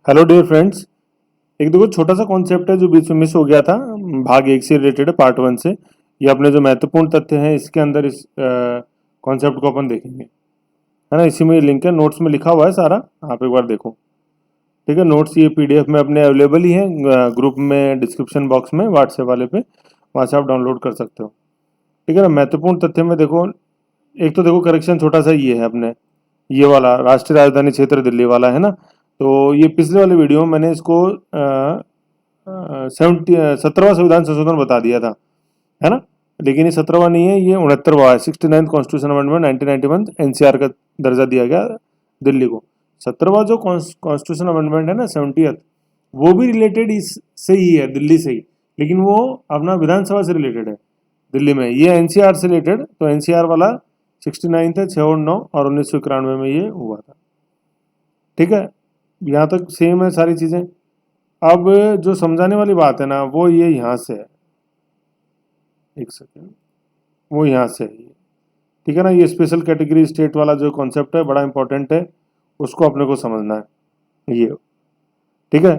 Hello dear friends. एक देखो छोटा सा कॉन्सेप्ट है जो बीच में मिस हो गया था। भाग एक से रिलेटेड है, पार्ट वन से। ये अपने जो महत्वपूर्ण तथ्य हैं इसके अंदर इस कॉन्सेप्ट को अपन देखेंगे, है ना। इसी में लिंक है, नोट्स में लिखा हुआ है सारा, आप एक बार देखो। ठीक है, नोट्स ये पीडीएफ में अपने अवेलेबल ही है, ग्रुप में डिस्क्रिप्शन बॉक्स में व्हाट्सएप वाले पे, वहाँ से आप डाउनलोड कर सकते हो। ठीक है ना। महत्वपूर्ण तथ्य में देखो, एक तो देखो करेक्शन छोटा सा ये है अपने, ये वाला राष्ट्रीय राजधानी क्षेत्र दिल्ली वाला है ना। तो ये पिछले वाले वीडियो में मैंने इसको 17वां संविधान संशोधन बता दिया था, है ना। लेकिन ये 17वां नहीं है, ये 69वां है। 69th कॉन्स्टिट्यूशन अमेंडमेंट 1991 एनसीआर का दर्जा दिया गया दिल्ली को। 17वां जो कॉन्स्टिट्यूशन अमेंडमेंट है ना, 70th, वो भी रिलेटेड इससे ही है, दिल्ली से ही। लेकिन वो अपना विधानसभा से रिलेटेड है दिल्ली में, ये एनसीआर से रिलेटेड। तो एनसीआर वाला 69 है, 6 और 9 और 1991 में ये हुआ था। ठीक है, यहाँ तक सेम है सारी चीज़ें। अब जो समझाने वाली बात है ना, वो ये यहाँ से है। एक सेकेंड, वो यहाँ से है ये। ठीक है ना। ये स्पेशल कैटेगरी स्टेट वाला जो कॉन्सेप्ट है बड़ा इंपॉर्टेंट है, उसको अपने को समझना है ये। ठीक है,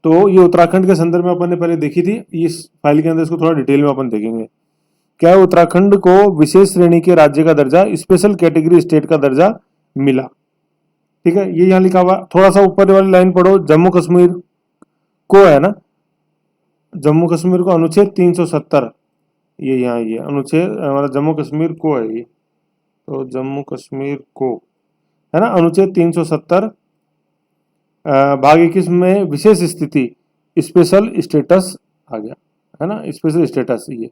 तो ये उत्तराखंड के संदर्भ में अपन ने पहले देखी थी, इस फाइल के अंदर इसको थोड़ा डिटेल में अपन देखेंगे। क्या है, उत्तराखंड को विशेष श्रेणी के राज्य का दर्जा, स्पेशल कैटेगरी स्टेट का दर्जा मिला। ठीक है, ये यहाँ लिखा हुआ। थोड़ा सा ऊपर वाली लाइन पढ़ो, जम्मू कश्मीर को है ना, जम्मू कश्मीर को अनुच्छेद 370, ये यहाँ ये अनुच्छेद हमारा जम्मू कश्मीर को है ये। तो जम्मू कश्मीर को है ना, अनुच्छेद 370 भाग 21 में विशेष स्थिति स्पेशल स्टेटस आ गया, है ना, स्पेशल स्टेटस ये।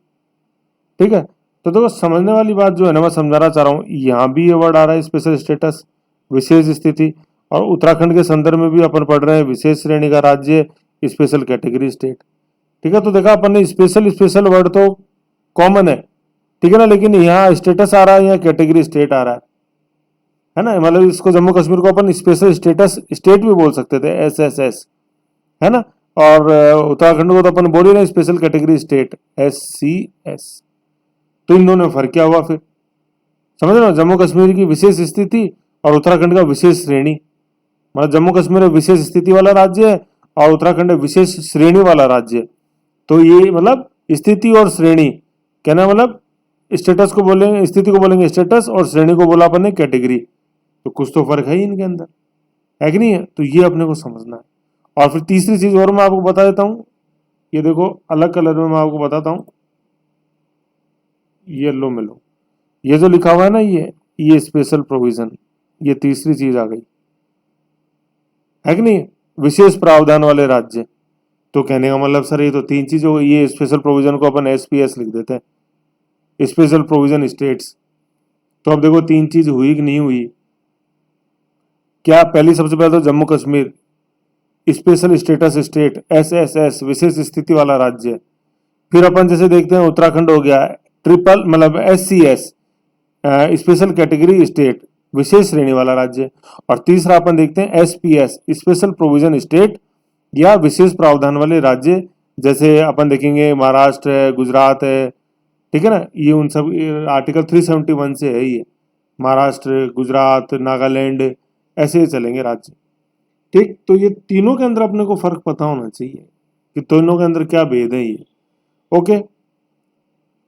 ठीक है, तो देखो समझने वाली बात जो है ना, मैं समझाना चाह रहा हूँ। यहाँ भी ये वर्ड आ रहा है स्पेशल स्टेटस, विशेष स्थिति, और उत्तराखंड के संदर्भ में भी अपन पढ़ रहे हैं विशेष श्रेणी का राज्य, स्पेशल कैटेगरी स्टेट। ठीक है, तो देखा अपन ने स्पेशल स्पेशल वर्ड तो कॉमन है, ठीक है ना, लेकिन यहाँ स्टेटस आ रहा है, यहाँ कैटेगरी स्टेट आ रहा है ना। मतलब इसको जम्मू कश्मीर को अपन स्पेशल स्टेटस स्टेट भी बोल सकते थे, SSS, है ना। और उत्तराखंड को तो अपन बोल ही रहे स्पेशल कैटेगरी स्टेट, SCS। तो इन दोनों में फर्क क्या हुआ फिर, समझ रहे हो। जम्मू कश्मीर की विशेष स्थिति और उत्तराखंड का विशेष श्रेणी। मतलब जम्मू कश्मीर विशेष स्थिति वाला राज्य है और उत्तराखंड विशेष श्रेणी वाला राज्य है। तो ये मतलब स्थिति और श्रेणी कहना, मतलब स्टेटस को बोलेंगे, स्थिति को बोलेंगे स्टेटस और श्रेणी को बोला अपन ने कैटेगरी। तो कुछ तो फर्क है ही इनके अंदर, है कि नहीं है। तो ये अपने को समझना है। और फिर तीसरी चीज और मैं आपको बता देता हूँ, ये देखो अलग कलर में मैं आपको बताता हूँ, येलो में लो, ये जो लिखा हुआ है ना, ये स्पेशल प्रोविजन, ये तीसरी चीज आ गई, है कि नहीं, विशेष प्रावधान वाले राज्य। तो कहने का मतलब सर ये तो तीन चीज हो गई। ये स्पेशल प्रोविजन को अपन SPS लिख देते हैं, स्पेशल प्रोविजन स्टेट्स। तो अब देखो तीन चीज हुई कि नहीं हुई। क्या पहली, सबसे पहले तो Jammu Kashmir special status state, SSS, विशेष स्थिति वाला राज्य। फिर अपन जैसे देखते हैं उत्तराखंड हो गया ट्रिपल, मतलब SCS, स्पेशल कैटेगरी स्टेट, विशेष श्रेणी वाला राज्य। और तीसरा अपन देखते हैं SPS, स्पेशल प्रोविजन स्टेट या विशेष प्रावधान वाले राज्य। जैसे अपन देखेंगे महाराष्ट्र है, गुजरात है, ठीक है ना, ये उन सब आर्टिकल 371 से है ये। महाराष्ट्र, गुजरात, नागालैंड, ऐसे चलेंगे राज्य। ठीक, तो ये तीनों के अंदर अपने को फर्क पता होना चाहिए कि तीनों के अंदर क्या भेद है ये। ओके,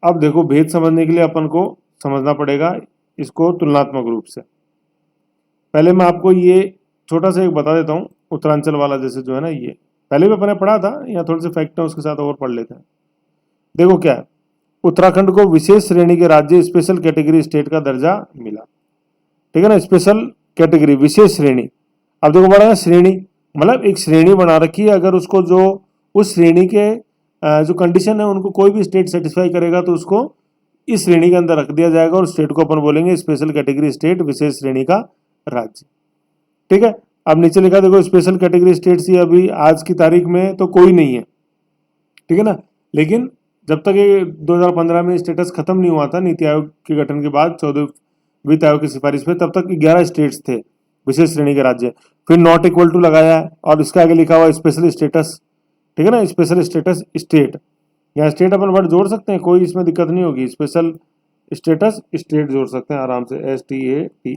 अब देखो भेद समझने के लिए अपन को समझना पड़ेगा इसको तुलनात्मक रूप से। पहले मैं आपको ये छोटा सा एक बता देता हूँ, उत्तरांचल वाला जैसे जो है ना, ये पहले भी अपने पढ़ा था, यहाँ थोड़े से फैक्ट है उसके साथ और पढ़ लेते हैं। देखो क्या है, उत्तराखंड को विशेष श्रेणी के राज्य, स्पेशल कैटेगरी स्टेट का दर्जा मिला। ठीक है ना, स्पेशल कैटेगरी, विशेष श्रेणी। अब देखो बड़ा है श्रेणी, मतलब एक श्रेणी बना रखी है। अगर उसको जो उस श्रेणी के जो कंडीशन है उनको कोई भी स्टेट सेटिस्फाई करेगा तो उसको इस श्रेणी के अंदर रख दिया जाएगा और स्टेट को अपन बोलेंगे स्पेशल कैटेगरी स्टेट, विशेष श्रेणी का राज्य। ठीक है, अब नीचे लिखा देखो स्पेशल कैटेगरी स्टेट्स ये अभी आज की तारीख में तो कोई नहीं है, ठीक है ना। लेकिन जब तक ये 2015 में स्टेटस खत्म नहीं हुआ था नीति आयोग के गठन के बाद 14 वित्त आयोग की सिफारिश पे, तब तक 11 स्टेट्स थे विशेष श्रेणी के राज्य। फिर नॉट इक्वल टू लगाया है और इसके आगे लिखा हुआ स्पेशल स्टेटस, ठीक है ना, स्पेशल स्टेटस स्टेट। यहाँ स्टेट अपन वर्ड जोड़ सकते हैं, कोई इसमें दिक्कत नहीं होगी। स्पेशल स्टेटस स्टेट जोड़ सकते हैं आराम से, STATE।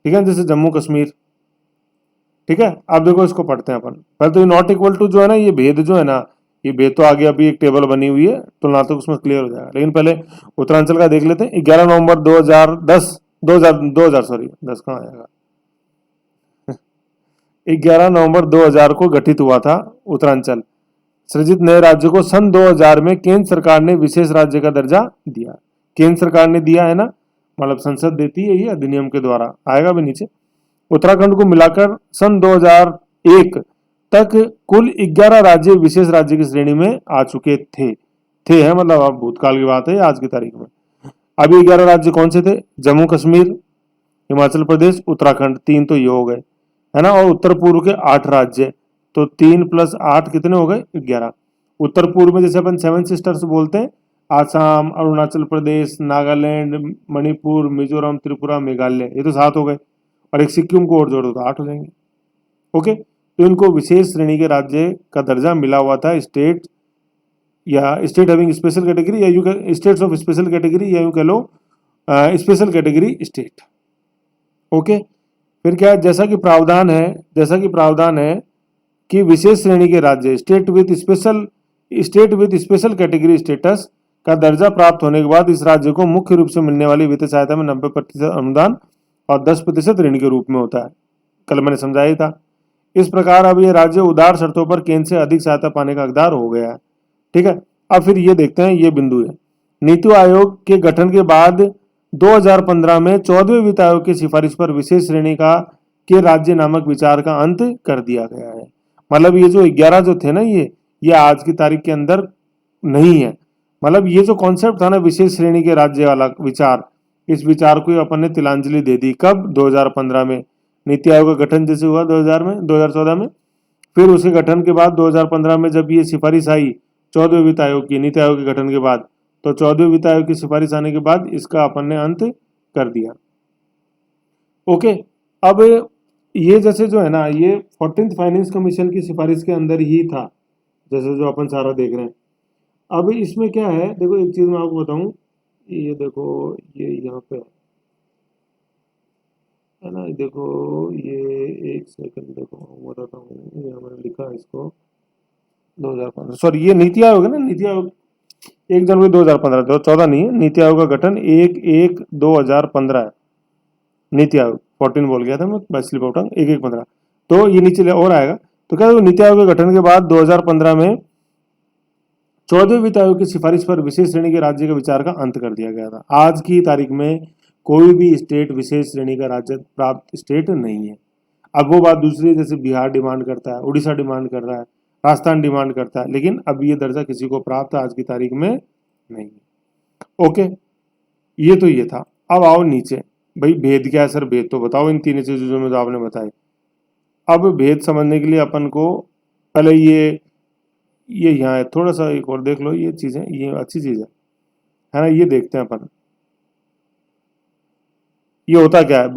ठीक है, जैसे जम्मू कश्मीर, ठीक है, अब देखो इसको पढ़ते हैं अपन। पहले तो ये नॉट इक्वल टू जो है ना, ये भेद जो है ना, ये भेद तो आगे अभी एक टेबल बनी हुई है तुलनात्मक, तो उसमें क्लियर हो जाएगा। लेकिन पहले उत्तरांचल का देख लेते हैं। 11 नवंबर 2010 2000 सॉरी 10 कहाँ आएगा 11 नवंबर 2000 को गठित हुआ था उत्तरांचल। सृजित नए राज्य को सन 2000 में केंद्र सरकार ने विशेष राज्य का दर्जा दिया। केंद्र सरकार ने दिया है ना, मतलब संसद देती है, ये अधिनियम के द्वारा आएगा भी नीचे। उत्तराखंड को मिलाकर सन 2001 तक कुल 11 राज्य विशेष राज्य की श्रेणी में आ चुके थे है मतलब अब भूतकाल की बात है आज की तारीख में। अभी 11 राज्य कौन से थे? जम्मू कश्मीर, हिमाचल प्रदेश, उत्तराखंड, 3 तो ये हो गए है ना, और उत्तर पूर्व के 8 राज्य, तो 3 + 8 कितने हो गए? 11। उत्तर पूर्व में जैसे अपन 7 सिस्टर्स बोलते हैं, आसाम, अरुणाचल प्रदेश, नागालैंड, मणिपुर, मिजोरम, त्रिपुरा, मेघालय, ये तो 7 हो गए, और एक सिक्किम को और जोड़ दो तो 8 हो जाएंगे। ओके, तो इनको विशेष श्रेणी के राज्य का दर्जा मिला हुआ था। स्टेट या स्टेट हैविंग स्पेशल कैटेगरी, या you states of special category, या यूं कह लो स्पेशल कैटेगरी स्टेट। ओके, फिर क्या है, जैसा कि प्रावधान है कि विशेष श्रेणी के राज्य state with special category status का दर्जा प्राप्त होने के बाद इस राज्य को मुख्य रूप से मिलने वाली वित्तीय सहायता में 90% अनुदान और 10% ऋण के रूप में होता है। कल मैंने समझाया था। इस प्रकार अब ये राज्य उदार शर्तों पर केंद्र से अधिक सहायता पाने का हकदार हो गया है। ठीक है, अब फिर ये देखते हैं, ये बिंदु है। नीति आयोग के गठन के बाद 2015 में 14वें वित्त आयोग की सिफारिश पर विशेष श्रेणी के राज्य नामक विचार का अंत कर दिया गया है। मतलब ये जो 11 जो थे ना, ये आज की तारीख के अंदर नहीं है। मतलब ये जो कॉन्सेप्ट था ना विशेष श्रेणी के राज्य वाला विचार, इस विचार को अपन ने तिलांजलि दे दी। कब? 2015 में। नीति आयोग का गठन जैसे हुआ 2014 में, फिर उसके गठन के बाद 2015 में जब ये सिफारिश आई 14वें वित्त आयोग की, नीति आयोग के गठन के बाद, तो 14वें वित्त आयोग की सिफारिश आने के बाद इसका अपन ने अंत कर दिया। ओके, अब ये जैसे जो है ना, ये 14th फाइनेंस कमीशन की सिफारिश के अंदर ही था, जैसे जो अपन सारा देख रहे हैं। अब इसमें क्या है, देखो एक चीज मैं आपको बताऊं, ये देखो ये यहाँ पे है ना, देखो ये एक सेकंड देखो बताता हूँ, यहाँ मैंने लिखा है इसको 2015, सॉरी ये नीति आयोग है ना, नीति आयोग 1 जनवरी 2015, 2014 नहीं है। नीति आयोग का गठन 1/1/2015 है। नीति आयोग 14 बोल गया था मैं, बस स्लिप आउट 1/1/15, तो ये नीचे और आएगा। तो क्या नीति आयोग के गठन के बाद 2015 में 14वें वित्त आयोग की सिफारिश पर विशेष श्रेणी के राज्य के विचार का अंत कर दिया गया था। आज की तारीख में कोई भी स्टेट विशेष श्रेणी का राज्य प्राप्त स्टेट नहीं है। अब वो बात दूसरी, जैसे बिहार डिमांड करता है, उड़ीसा डिमांड कर रहा है, राजस्थान डिमांड करता है, लेकिन अब ये दर्जा किसी को प्राप्त आज की तारीख में नहीं है। ओके, ये तो ये था। अब आओ नीचे, भाई भेद क्या है सर? भेद तो बताओ इन तीन चीजों में जो आपने बताई। अब भेद समझने के लिए अपन को पहले ये यहाँ है, थोड़ा सा एक और देख लो, ये चीजें, ये अच्छी चीज है ना, ये देखते हैं अपन। ये होता क्या है?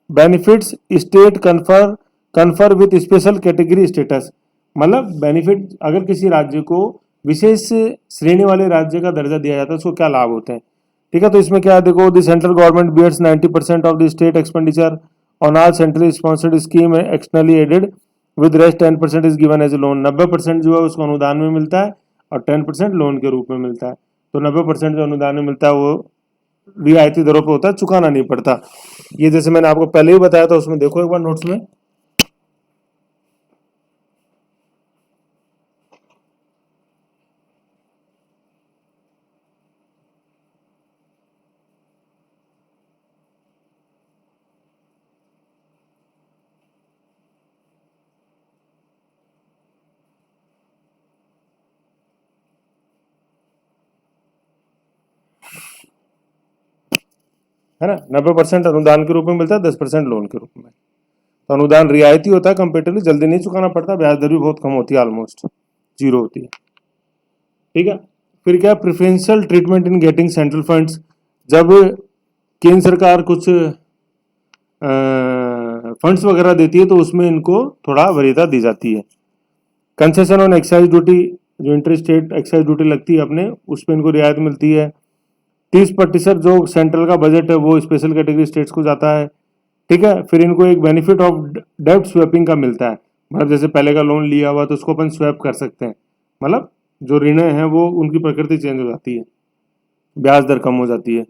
Benefits state confer with special category status. मतलब बेनिफिट, अगर किसी राज्य को विशेष श्रेणी वाले राज्य का दर्जा दिया जाता है, उसको क्या लाभ होते हैं? ठीक है, तो इसमें क्या है, देखो the central government bears 90% of the state expenditure on all centrally sponsored scheme externally aided with rest 10% is given as loan. 90% जो है उसको अनुदान में मिलता है और 10% लोन के रूप में मिलता है। तो 90% जो अनुदान में मिलता है वो रियायती दरों पे होता है, चुकाना नहीं पड़ता। ये जैसे मैंने आपको पहले ही बताया था, उसमें देखो एक बार नोट्स में, है ना, 90% अनुदान के रूप में मिलता है, 10% लोन के रूप में। तो अनुदान रियायती होता है, कंपेरेटिवली जल्दी नहीं चुकाना पड़ता, ब्याज दर भी बहुत कम होती है, ऑलमोस्ट जीरो होती है। ठीक है, फिर क्या, preferential treatment in getting central funds. जब केंद्र सरकार कुछ फंड्स वगैरह देती है तो उसमें इनको थोड़ा वरीयता दी जाती है। कंसेशन ऑन एक्साइज ड्यूटी, जो इंटर स्टेट एक्साइज ड्यूटी लगती है अपने, उस पर इनको रियायत मिलती है। 30% जो सेंट्रल का बजट है वो स्पेशल कैटेगरी स्टेट्स को जाता है। ठीक है। फिर इनको एक बेनिफिट ऑफ डेब्ट स्वैपिंग का मिलता है, मतलब जैसे पहले का लोन लिया हुआ तो उसको अपन स्वैप कर सकते हैं, मतलब जो ऋण है वो उनकी प्रकृति चेंज हो जाती है, ब्याज दर कम हो जाती है।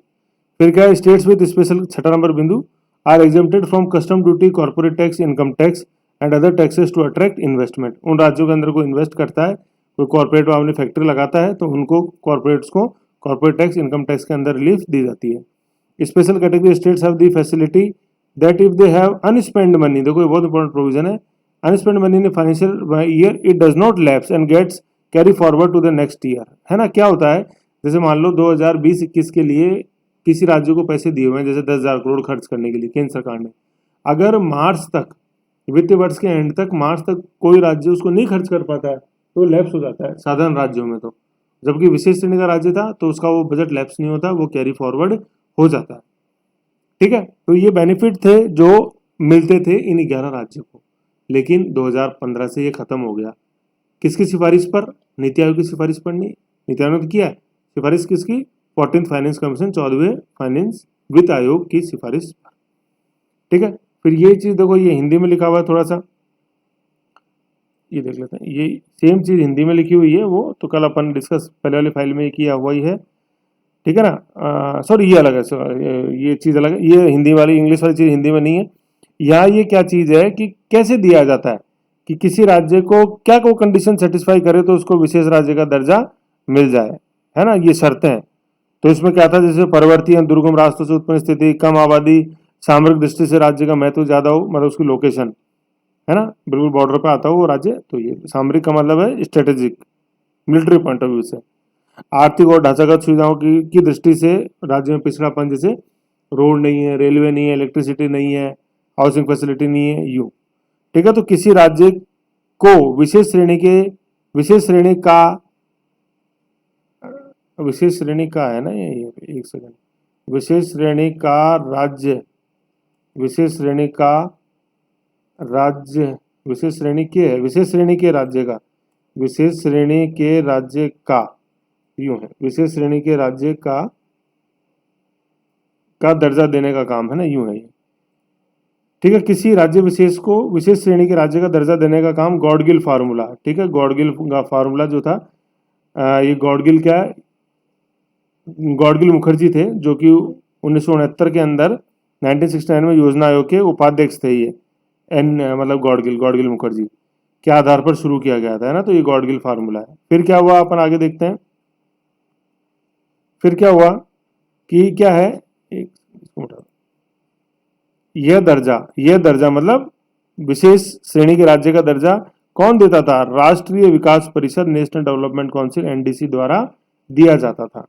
फिर क्या है, स्टेट्स विद स्पेशल, छठा नंबर बिंदु, are exempted from custom duty, corporate tax, income tax and other taxes to attract investment. उन राज्यों के अंदर कोई इन्वेस्ट करता है, कोई कॉर्पोरेट अपनी फैक्ट्री लगाता है, तो उनको कॉर्पोरेट्स को कॉर्पोरेट टैक्स, इनकम टैक्स के अंदर रिलीफ दी जाती है। Special category states have the facility that if they have unspent money, देखो ये बहुत इंपॉर्टेंट प्रोविजन है, unspent money in financial year it does not lapse and gets carry forward to the next year, है ना। क्या होता है, जैसे मान लो 2020-21 के लिए किसी राज्य को पैसे दिए हुए हैं, जैसे 10,000 करोड़ खर्च करने के लिए केंद्र सरकार ने, अगर मार्च तक, वित्तीय वर्ष के एंड तक, मार्च तक कोई राज्य उसको नहीं खर्च कर पाता है तो लैप्स हो जाता है साधारण राज्यों में, तो जबकि विशेष श्रेणी का राज्य था तो उसका वो बजट लैप्स नहीं होता, वो कैरी फॉरवर्ड हो जाता है। ठीक है, तो ये बेनिफिट थे जो मिलते थे इन 11 राज्यों को, लेकिन 2015 से ये खत्म हो गया। किसकी सिफारिश पर? नीति आयोग की सिफारिश पर नहीं, नीति आयोग ने तो किया है सिफारिश किसकी? 14th फाइनेंस कमीशन, 14वें फाइनेंस वित्त आयोग की सिफारिश पर। ठीक है, फिर ये चीज देखो, ये हिंदी में लिखा हुआ है, थोड़ा सा ये देख लेते हैं, ये सेम चीज हिंदी में लिखी हुई है, वो तो कल अपन डिस्कस पहले वाली फाइल में किया हुआ ही है, ठीक है ना। सॉरी ये अलग है, ये चीज अलग है, ये हिंदी वाली, इंग्लिश वाली चीज हिंदी में नहीं है। यहाँ ये क्या चीज है कि कैसे दिया जाता है कि किसी राज्य को क्या को कंडीशन सेटिस्फाई करे तो उसको विशेष राज्य का दर्जा मिल जाए, है ना, ये शर्तें हैं। तो इसमें क्या था, जैसे पर्वतीय दुर्गम रास्तों से उत्पन्न स्थिति, कम आबादी, सामरिक दृष्टि से राज्य का महत्व ज्यादा हो, मतलब उसकी लोकेशन, है ना, बिल्कुल बॉर्डर पे आता हो वो राज्य, तो ये सामरिक का मतलब है strategic, military point of view से। आर्थिक और ढांचागत सुविधाओं की दृष्टि से राज्य में पिछड़ापन, जैसे रोड नहीं है, रेलवे नहीं है, इलेक्ट्रिसिटी नहीं है, हाउसिंग फैसिलिटी नहीं है, यूं। ठीक है, तो किसी राज्य को विशेष श्रेणी का है ना, ये एक सेकंड, विशेष श्रेणी का राज्य, विशेष श्रेणी का राज्य, विशेष श्रेणी के है, विशेष श्रेणी के राज्य का, विशेष श्रेणी के राज्य का, यूं है, विशेष श्रेणी के राज्य का दर्जा देने का काम है ना, यूं है ये। ठीक है, किसी राज्य विशेष को विशेष श्रेणी के राज्य का दर्जा देने का काम गॉडगिल फार्मूला, ठीक है, गॉडगिल का फार्मूला जो था, ये गॉडगिल क्या है, गॉडगिल मुखर्जी थे जो कि 1969 के अंदर 1969 में योजना आयोग के उपाध्यक्ष थे, ये मतलब गॉडगिल मुखर्जी के आधार पर शुरू किया गया था, है ना, तो ये गॉडगिल फार्मूला है। फिर क्या हुआ, अपन आगे देखते हैं। फिर क्या हुआ कि क्या है, यह दर्जा मतलब विशेष श्रेणी के राज्य का दर्जा कौन देता था? राष्ट्रीय विकास परिषद, नेशनल डेवलपमेंट काउंसिल, एनडीसी द्वारा दिया जाता था।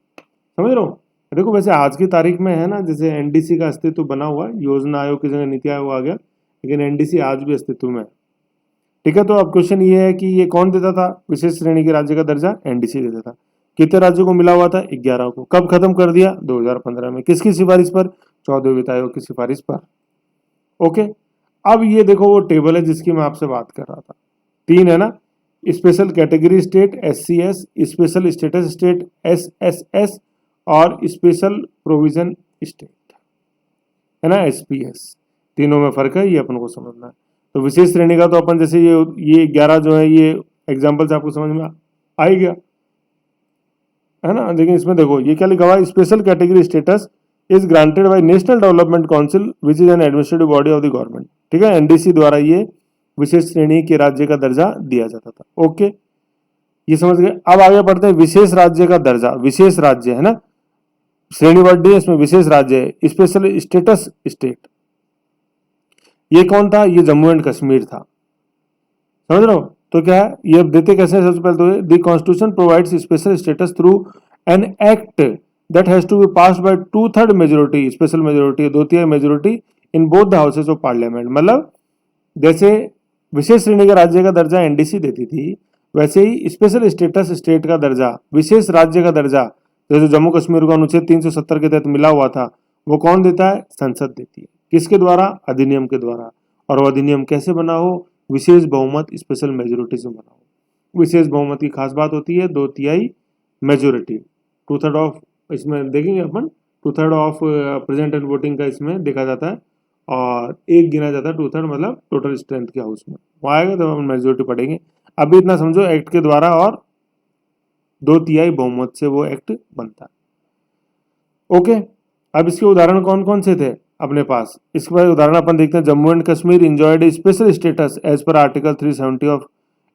समझ रहे हो? देखो वैसे आज की तारीख में है ना, जैसे एनडीसी का अस्तित्व बना हुआ, योजना आयोग की जगह नीति आयोग आ गया, लेकिन एनडीसी आज भी अस्तित्व में है। ठीक है, तो अब क्वेश्चन ये है कि ये कौन देता था विशेष श्रेणी के राज्य का दर्जा? एनडीसी देता था। कितने राज्यों को मिला हुआ था? 11 को। कब खत्म कर दिया? 2015 में। किसकी सिफारिश पर? 14वें वित्त आयोग की सिफारिश पर। ओके, अब ये देखो वो टेबल है जिसकी मैं आपसे बात कर रहा था, 3 है ना, special category state SCS, special status state SSS और स्पेशल प्रोविजन स्टेट, है ना, SPS। तीनों में फर्क है, ये अपन को समझना है। तो विशेष श्रेणी का तो अपन जैसे ये 11 जो है, ये एग्जाम्पल से आपको समझ में आ ही गया, है ना। लेकिन इसमें देखो ये क्या लिखा हुआ है, special category status is granted by national development council which is an administrative body of the government. ठीक है, एनडीसी द्वारा ये विशेष श्रेणी के राज्य का दर्जा दिया जाता था। ओके, ये समझ गए। अब आगे बढ़ते हैं, विशेष राज्य का दर्जा, विशेष राज्य है ना, श्रेणी वर्ड डी, इसमें विशेष राज्य है, स्पेशल स्टेटस स्टेट। ये कौन था? ये जम्मू एंड कश्मीर था। समझ रहे हो? तो क्या है ये देते कैसे? सबसे पहले तो the constitution provides special status through an act that has to be passed by 2/3 majority, special majority, 2/3 majority in both the houses of parliament. मतलब जैसे विशेष श्रेणी के राज्य का दर्जा एनडीसी देती थी, वैसे ही स्पेशल स्टेटस स्टेट का दर्जा, विशेष राज्य का दर्जा, जैसे जम्मू कश्मीर को अनुच्छेद 370 के तहत मिला हुआ था, वो कौन देता है? संसद देती है। किसके द्वारा? अधिनियम के द्वारा। और वो अधिनियम कैसे बना हो? विशेष बहुमत, स्पेशल मेजोरिटी से बना हो। विशेष बहुमत की खास बात होती है 2/3 मेजोरिटी, 2/3 ऑफ, इसमें देखेंगे अपन 2/3 ऑफ प्रेजेंट एंड वोटिंग का इसमें देखा जाता है, और एक गिना जाता है 2/3, मतलब टोटल स्ट्रेंथ के हाउस में। वो आएगा तो हम मेजोरिटी पढ़ेंगे। अभी इतना समझो, एक्ट के द्वारा और 2/3 बहुमत से वो एक्ट बनता है। ओके, अब इसके उदाहरण कौन कौन से थे अपने पास? इसके बाद उदाहरण अपन देखते हैं। Jammu and Kashmir enjoyed a special status as per article 370 of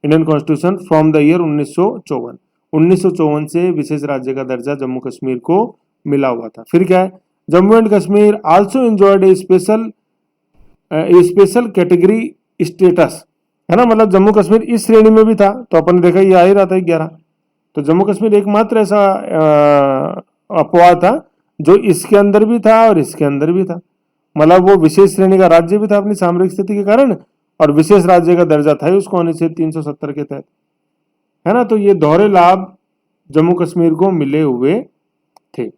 Indian constitution from the year 1954। 1954 से विशेष राज्य का दर्जा जम्मू कश्मीर को मिला हुआ था। फिर क्या है, Jammu and Kashmir also enjoyed a special category status, है ना, मतलब जम्मू कश्मीर इस श्रेणी में भी था। तो अपन ने देखा ये आ ही रहा था 11। तो जम्मू कश्मीर एकमात्र ऐसा अपवाद था जो इसके अंदर भी था और इसके अंदर भी था, मतलब वो विशेष श्रेणी का राज्य भी था अपनी सामरिक स्थिति के कारण, और विशेष राज्य का दर्जा था ही उसको अनुच्छेद 370 के तहत, है ना। तो ये दोहरे लाभ जम्मू कश्मीर को मिले हुए थे।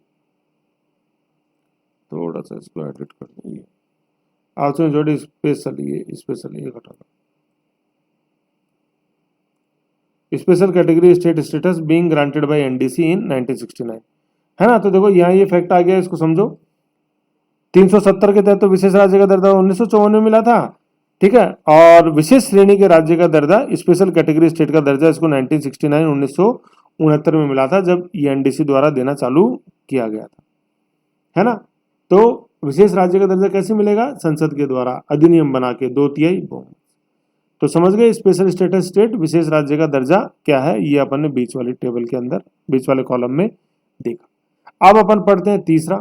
थोड़ा सा इसको एडिट कर देंगे। आल्सो एंजॉयड स्पेशल, ये घटा दो, special category state status being granted by NDC in 1969, है ना। तो देखो यहाँ ये फैक्ट आ गया, इसको समझो। 370 के तहत तो विशेष राज्य का दर्जा 1954 में मिला था, ठीक है, और विशेष श्रेणी के राज्य का दर्जा, स्पेशल कैटेगरी स्टेट का दर्जा इसको 1969 1969 में मिला था, जब ये एनडीसी द्वारा देना चालू किया गया था, है ना। तो विशेष राज्य का दर्जा कैसे मिलेगा? संसद के द्वारा अधिनियम बना के 2/3 बहुमत। तो समझ गए, स्पेशल स्टेटस स्टेट विशेष राज्य का दर्जा क्या है, ये अपन ने बीच वाली टेबल के अंदर, बीच वाले कॉलम में देखा। अब अपन पढ़ते हैं तीसरा,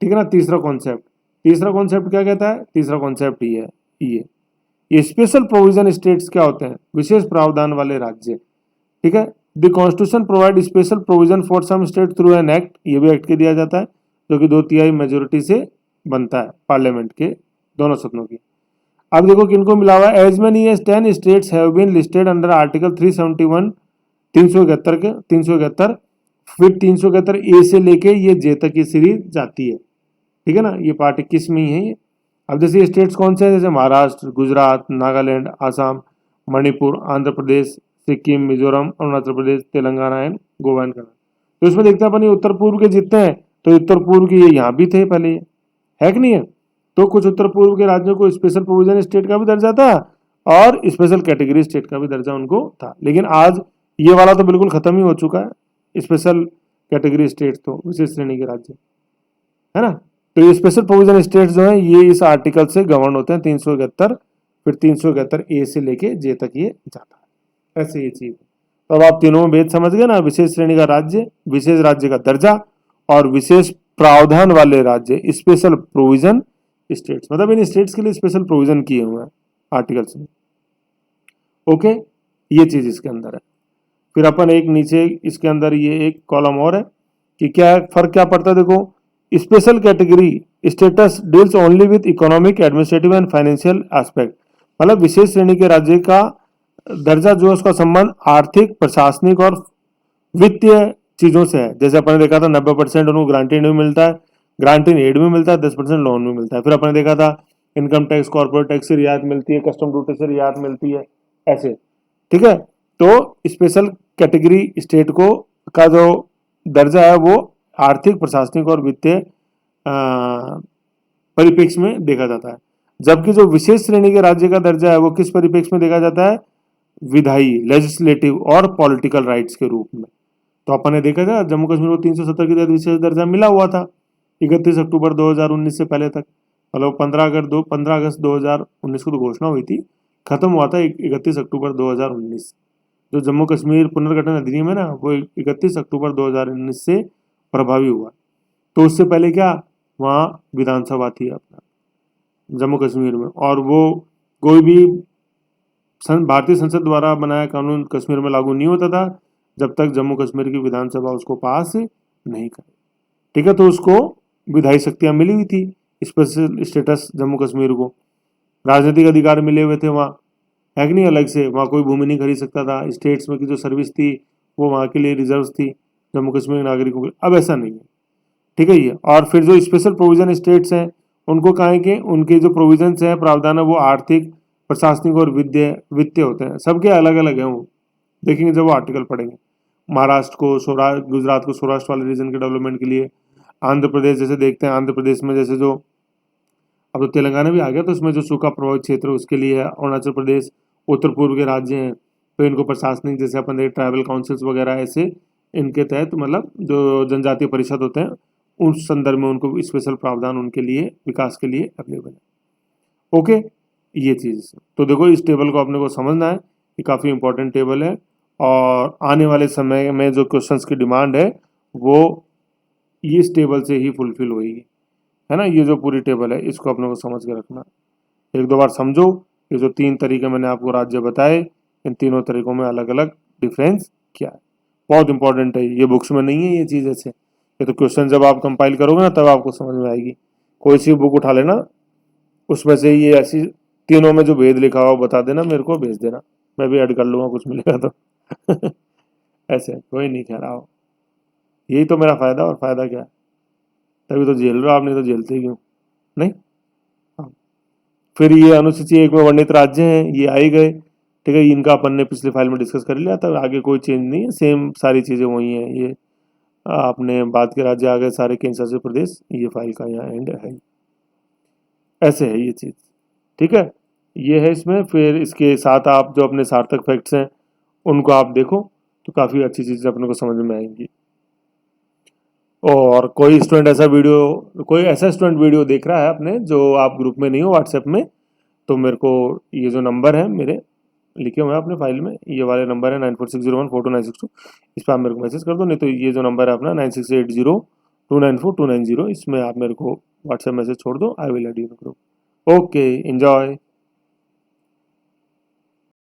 ठीक है ना। तीसरा कॉन्सेप्ट क्या कहता है? तीसरा कॉन्सेप्ट ये है, ये स्पेशल प्रोविजन स्टेट्स क्या होते हैं? विशेष प्रावधान वाले राज्य, ठीक है। The constitution provide special provision for some state through an act, ये भी एक्ट के दिया जाता है, जो कि 2/3 मेजोरिटी से बनता है पार्लियामेंट के दोनों सदनों की। अब देखो किनको मिला हुआ है, as many as 10 states have been listed under article 371, 371, फिर 371 ए से लेके ये जे तक की सीरीज जाती है, ठीक है ना। ये पार्ट 21 में ही है ये। अब जैसे स्टेट्स कौन से हैं, जैसे महाराष्ट्र, गुजरात, नागालैंड, आसाम, मणिपुर, आंध्र प्रदेश, सिक्किम, मिजोरम, अरुणाचल प्रदेश, तेलंगाना एंड गोवा एंड कर्नाटक। तो इसमें देखते हैं अपन, ये उत्तर पूर्व के जितने हैं, तो उत्तर पूर्व के ये यहाँ भी थे पहले, है कि नहीं है। तो कुछ उत्तर पूर्व के राज्यों को स्पेशल प्रोविजन स्टेट का भी दर्जा था और स्पेशल कैटेगरी स्टेट का भी दर्जा उनको था। लेकिन आज ये वाला तो बिल्कुल खत्म ही हो चुका है, स्पेशल कैटेगरी स्टेट तो विशेष श्रेणी के राज्य, है ना। तो ये स्पेशल प्रोविजन स्टेट्स जो है ये इस आर्टिकल से गवर्न होते हैं, 371, फिर 371 ए से लेके जे तक ये जाता है, ऐसे ये चीज। तो अब आप तीनों में भेद समझ गए ना, विशेष श्रेणी का राज्य, विशेष राज्य का दर्जा और विशेष प्रावधान वाले राज्य, स्पेशल प्रोविजन स्टेट्स, मतलब इन स्टेट्स के लिए स्पेशल प्रोविजन किए हुए हैं आर्टिकल्स में। ओके, ये चीज इसके अंदर है। फिर अपन एक नीचे इसके अंदर ये एक कॉलम और है कि क्या फर्क क्या पड़ता है। देखो, special category status deals only with economic, administrative and financial aspect, मतलब विशेष श्रेणी के राज्य का दर्जा जो है उसका संबंध आर्थिक, प्रशासनिक और वित्तीय चीजों से है। जैसे अपन ने देखा था 90% उनको ग्रांटेड में मिलता है, ग्रांट इन एड में मिलता है, 10% लोन में मिलता है। फिर अपन ने देखा था इनकम टैक्स, कॉर्पोरेट टैक्स से रियायत मिलती है, कस्टम ड्यूटी से रियायत मिलती है, ऐसे, ठीक है। तो स्पेशल कैटेगरी स्टेट को का जो दर्जा है वो आर्थिक, प्रशासनिक और वित्तीय परिप्रेक्ष्य में देखा जाता है, जबकि जो विशेष श्रेणी के राज्य का दर्जा है वो किस परिप्रेक्ष्य में देखा जाता है? विधायी, लेजिस्लेटिव और पॉलिटिकल राइट्स के रूप में। तो अपन ने देखा था जम्मू कश्मीर को 370 के तहत विशेष दर्जा मिला हुआ था 31 अक्टूबर 2019 से पहले तक, मतलब 15 अगस्त 2019 को तो घोषणा हुई थी, खत्म हुआ था 31 अक्टूबर 2019। जो जम्मू कश्मीर पुनर्गठन अधिनियम है ना, वो 31 अक्टूबर 2019 से प्रभावी हुआ। तो उससे पहले क्या, वहाँ विधानसभा थी अपना जम्मू कश्मीर में, और वो कोई भी भारतीय संसद द्वारा बनाया कानून कश्मीर में लागू नहीं होता था जब तक जम्मू कश्मीर की विधानसभा उसको पास नहीं करे, ठीक है। तो उसको विधायी शक्तियां मिली हुई थी, स्पेशल स्टेटस जम्मू कश्मीर को, राजनीतिक अधिकार मिले हुए थे वहाँ, है कि नहीं। अलग से वहाँ कोई भूमि नहीं खरीद सकता था, स्टेट्स में की जो सर्विस थी वो वहाँ के लिए रिजर्व थी जम्मू कश्मीर के नागरिकों के। अब ऐसा नहीं है, ठीक है ये। और फिर जो स्पेशल प्रोविजन स्टेट्स हैं उनको कहा है कि उनके जो प्रोविजन हैं, प्रावधान है, वो आर्थिक, प्रशासनिक और वित्तीय होते हैं। सबके अलग अलग हैं, वो देखेंगे जब वो आर्टिकल पढ़ेंगे। महाराष्ट्र को सौराष्ट्र, गुजरात को सौराष्ट्र वाले रीजन के डेवलपमेंट के लिए, आंध्र प्रदेश जैसे देखते हैं, आंध्र प्रदेश में जैसे जो अब तो तेलंगाना भी आ गया, तो इसमें जो सूखा प्रभावित क्षेत्र है उसके लिए है। अरुणाचल प्रदेश, उत्तर पूर्व के राज्य हैं तो इनको प्रशासनिक, जैसे अपन देखे ट्राइबल काउंसिल्स वगैरह, ऐसे इनके तहत मतलब जो जनजातीय परिषद होते हैं उस संदर्भ में उनको स्पेशल प्रावधान उनके लिए विकास के लिए अवेलेबल है। ओके, ये चीज़ तो देखो, इस टेबल को अपने को समझना है, ये काफ़ी इंपॉर्टेंट टेबल है और आने वाले समय में जो क्वेश्चंस की डिमांड है वो इस टेबल से ही फुलफिल होगी, है ना। ये जो पूरी टेबल है इसको अपने को समझ के रखना, एक दो बार समझो। ये जो 3 तरीके मैंने आपको राज्य बताए, इन तीनों तरीकों में अलग अलग डिफरेंस क्या है, बहुत इंपॉर्टेंट है। ये बुक्स में नहीं है ये चीज़ ऐसे, ये तो क्वेश्चन जब आप कंपाइल करोगे ना तब आपको समझ में आएगी। कोई सी बुक उठा लेना, उसमें से ये ऐसी तीनों में जो भेद लिखा हुआ बता देना, मेरे को भेज देना, मैं भी ऐड कर लूँगा कुछ मिलेगा तो ऐसे कोई नहीं कह रहा हो, यही तो मेरा फ़ायदा, और फ़ायदा क्या है, तभी तो झेल रहे हो आप, नहीं तो झेलते क्यों नहीं। हाँ। फिर ये अनुसूची 1 में वर्णित राज्य हैं, ये आ ही गए, ठीक है। इनका अपन ने पिछली फाइल में डिस्कस कर लिया था, आगे कोई चेंज नहीं है, सेम सारी चीज़ें वही हैं। ये आपने बात के राज्य आ गए सारे, केंद्र शासित प्रदेश, ये फाइल का यहाँ एंड है, ऐसे है ये चीज़, ठीक है। ये है इसमें, फिर इसके साथ आप जो अपने सार्थक फैक्ट्स हैं उनको आप देखो तो काफ़ी अच्छी चीज़ें अपने को समझ में आएंगी। और कोई ऐसा स्टूडेंट वीडियो देख रहा है अपने, जो आप ग्रुप में नहीं हो व्हाट्सएप में, तो मेरे को ये जो नंबर है मेरे लिखे हुए हैं अपने फाइल में, ये वाले नंबर है 9460142962, इस पर आप मेरे को मैसेज कर दो, नहीं तो ये जो नंबर है अपना 9680294290, इसमें आप मेरे को व्हाट्सएप मैसेज छोड़ दो, I will add you in group. Okay, enjoy.